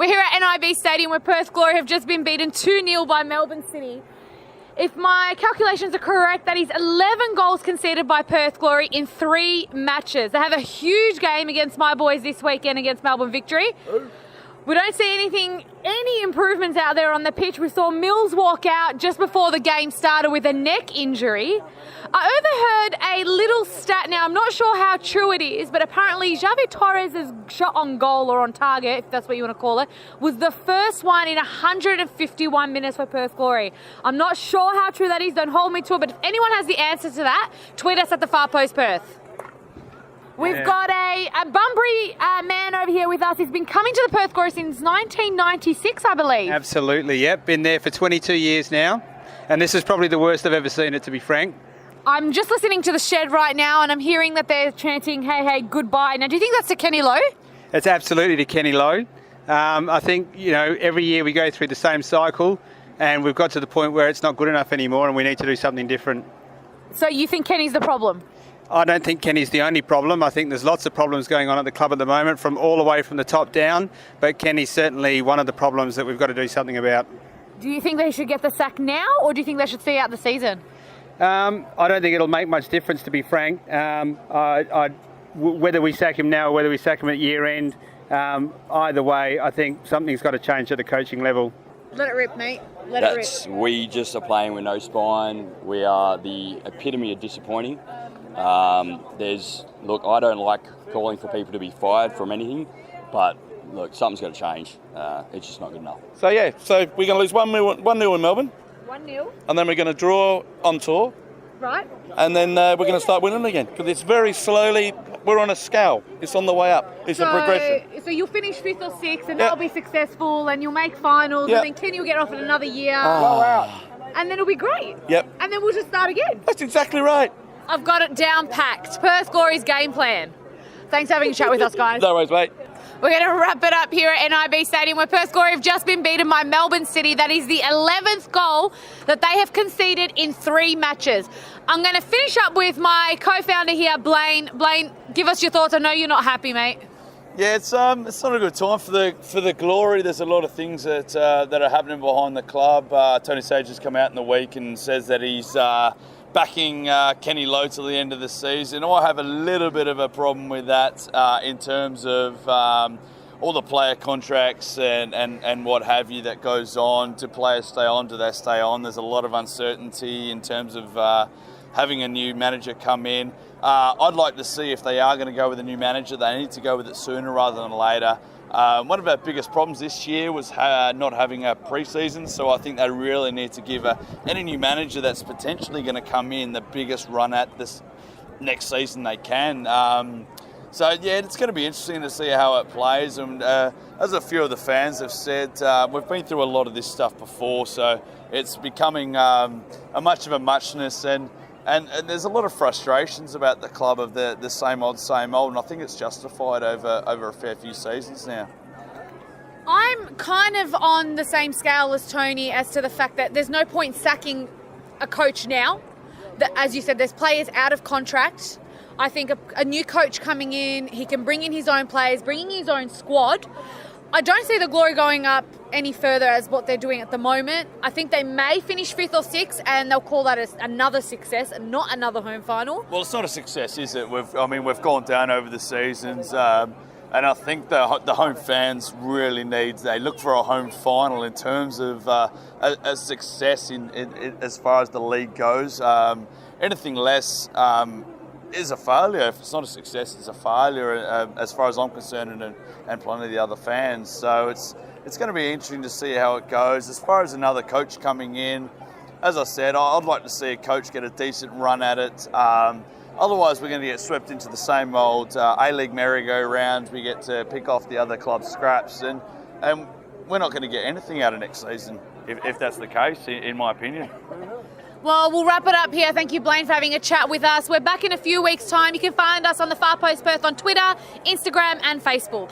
We're here at NIB Stadium where Perth Glory have just been beaten 2-0 by Melbourne City. If my calculations are correct, that is 11 goals conceded by Perth Glory in 3 matches. They have a huge game against my boys this weekend against Melbourne Victory. We don't see any improvements out there on the pitch. We saw Mills walk out just before the game started with a neck injury. I overheard a little stat. Now, I'm not sure how true it is, but apparently Javier Torres' shot on goal or on target, if that's what you want to call it, was the first one in 151 minutes for Perth Glory. I'm not sure how true that is. Don't hold me to it, but if anyone has the answer to that, tweet us at the Far Post Perth. We've got a Bunbury man over here with us. He's been coming to the Perth Glory since 1996, I believe. Absolutely, yep. Been there for 22 years now. And this is probably the worst I've ever seen it, to be frank. I'm just listening to the shed right now and I'm hearing that they're chanting, hey, hey, goodbye. Now, do you think that's to Kenny Lowe? It's absolutely to Kenny Lowe. I think, every year we go through the same cycle and we've got to the point where it's not good enough anymore and we need to do something different. So you think Kenny's the problem? I don't think Kenny's the only problem. I think there's lots of problems going on at the club at the moment, from all the way from the top down. But Kenny's certainly one of the problems that we've got to do something about. Do you think they should get the sack now, or do you think they should see out the season? I don't think it'll make much difference, to be frank. Whether we sack him now or whether we sack him at year end, either way, I think something's got to change at the coaching level. Let it rip, mate. Let it rip. We just are playing with no spine. We are the epitome of disappointing. I don't like calling for people to be fired from anything, but look, something's got to change. It's just not good enough. So we're going to lose 1-0 in Melbourne. 1-0. And then we're going to draw on tour. Right. And then we're going to start winning again, because it's very slowly, we're on a scale. It's on the way up. It's a progression. So you'll finish 5th or 6th and that'll be successful and you'll make finals and then Kenny will get offered another year. And then it'll be great. Yep. And then we'll just start again. That's exactly right. I've got it down packed. Perth Glory's game plan. Thanks for having a chat with us, guys. No worries, mate. We're going to wrap it up here at NIB Stadium where Perth Glory have just been beaten by Melbourne City. That is the 11th goal that they have conceded in 3 matches. I'm going to finish up with my co-founder here, Blaine. Blaine, give us your thoughts. I know you're not happy, mate. Yeah, it's not a good time for the Glory. There's a lot of things that are happening behind the club. Tony Sage has come out in the week and says that he's backing Kenny Lowe till the end of the season. I have a little bit of a problem with that in terms of all the player contracts and what have you that goes on. Do players stay on? Do they stay on? There's a lot of uncertainty in terms of having a new manager come in. I'd like to see if they are going to go with a new manager, they need to go with it sooner rather than later. One of our biggest problems this year was not having a pre-season, so I think they really need to give any new manager that's potentially going to come in the biggest run at this next season they can. It's going to be interesting to see how it plays. And as a few of the fans have said, we've been through a lot of this stuff before, so it's becoming a much of a muchness. And there's a lot of frustrations about the club of the same old, and I think it's justified over a fair few seasons now. I'm kind of on the same scale as Tony as to the fact that there's no point sacking a coach now. As you said, there's players out of contract. I think a new coach coming in, he can bring in his own players, bringing his own squad. I don't see the Glory going up any further as what they're doing at the moment. I think they may finish 5th or 6th and they'll call that another success and not another home final. Well, it's not a success, is it? We've gone down over the seasons and I think the home fans really they look for a home final in terms of a success in as far as the league goes. Anything less is a failure. If it's not a success, it's a failure as far as I'm concerned and plenty of the other fans. So it's going to be interesting to see how it goes. As far as another coach coming in, as I said, I'd like to see a coach get a decent run at it. Otherwise, we're going to get swept into the same old A-League merry-go-round. We get to pick off the other club's scraps, and we're not going to get anything out of next season, if that's the case, in my opinion. Well, we'll wrap it up here. Thank you, Blaine, for having a chat with us. We're back in a few weeks' time. You can find us on the Far Post Perth on Twitter, Instagram and Facebook.